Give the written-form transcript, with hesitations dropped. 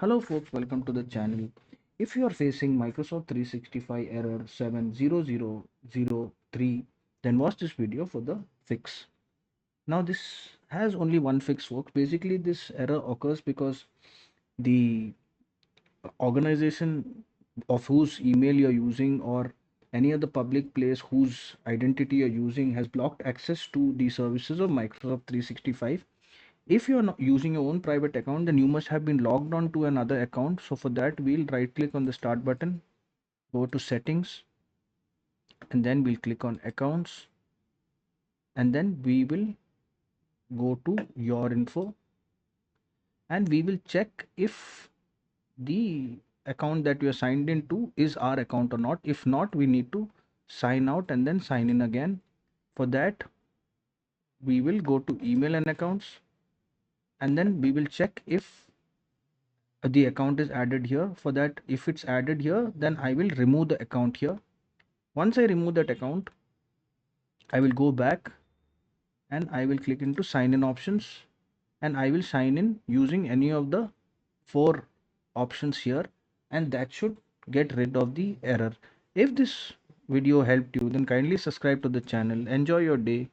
Hello folks, welcome to the channel. If you are facing Microsoft 365 error 70003, then watch this video for the fix. Now this has only one fix folks. Basically this error occurs because the organization of whose email you're using or any other public place whose identity you're using has blocked access to the services of Microsoft 365. If you're not using your own private account, then you must have been logged on to another account. So for that, we'll right click on the start button, go to settings, and then we'll click on accounts, and then we will go to your info, and we will check if the account that we are signed into is our account or not. If not, we need to sign out and then sign in again. For that, we will go to email and accounts, and then we will check if the account is added here. For that, if it's added here, then I will remove the account here. Once I remove that account, I will go back and I will click into sign in options, and I will sign in using any of the four options here, and that should get rid of the error. If this video helped you, then kindly subscribe to the channel. Enjoy your day.